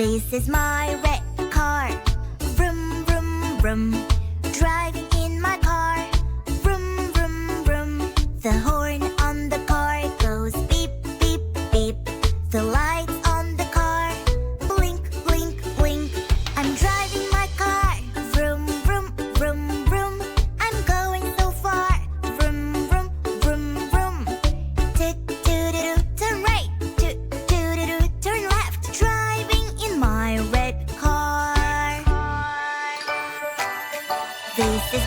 This is my red car. Vroom, vroom, vroom. Driving in my car. Vroom, vroom, vroom. The horn on the car goes beep, beep, beep. The lights on the car blink, blink, blink. I'm driving my car. Vroom, vroom, vroom, vroom. I'm going so far. Vroom, vroom, vroom, vroom. Toot-toot-a-doo, turn right. Toot-toot-a-doo, turn left. Driving in my red car. This is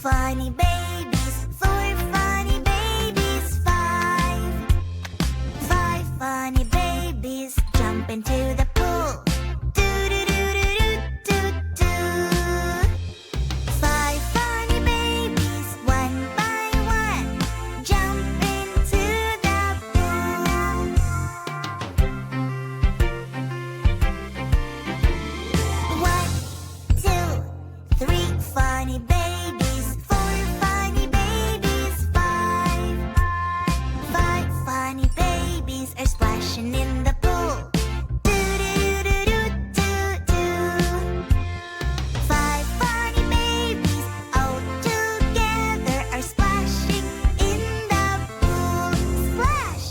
funny babies, 4 funny babies, 5. 5 funny babies jump into the pool. Do do do do do do do. 5 funny babies, one by one, jump into the pool. 1, 2, 3 funny babies, 4 funny babies, 5. 5 funny babies are splashing in the pool. Do do do do do do. 5 funny babies all together are splashing in the pool. Splash!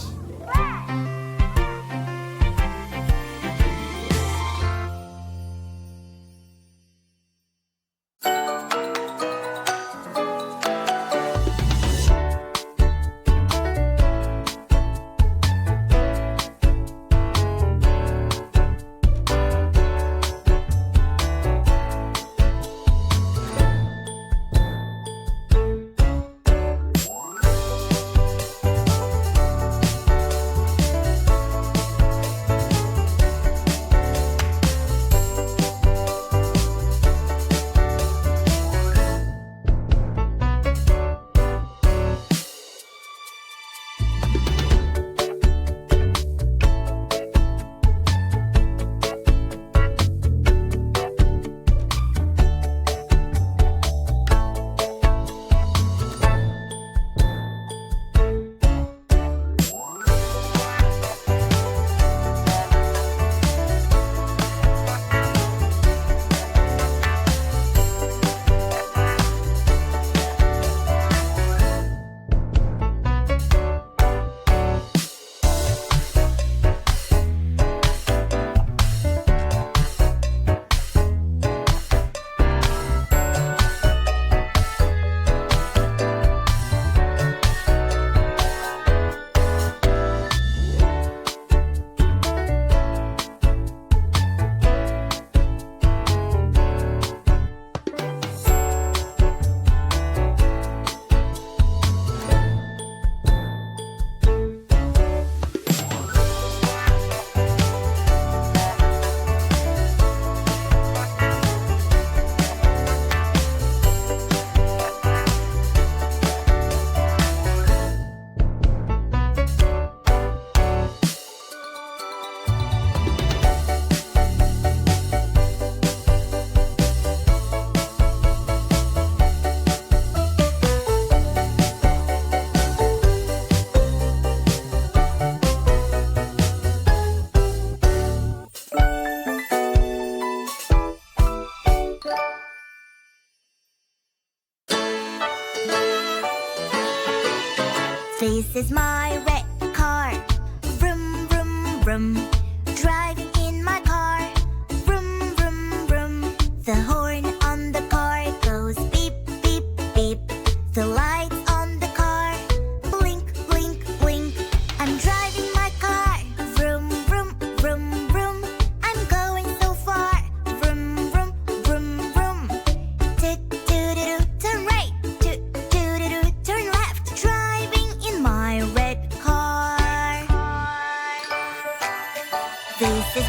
This is my red car. Vroom, vroom, vroom. Driving in my car. Vroom, vroom, vroom. The horn on the car goes beep, beep, beep. The lights on the car blink, blink, blink. I'm driving my car. Vroom, vroom, vroom, vroom. I'm going so far. Vroom, vroom, vroom, vroom. Do-do-do-do, turn right. Do-do-do-do, turn left. Driving in my red car. This is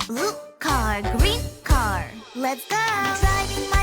blue car, green car. Let's go! Driving my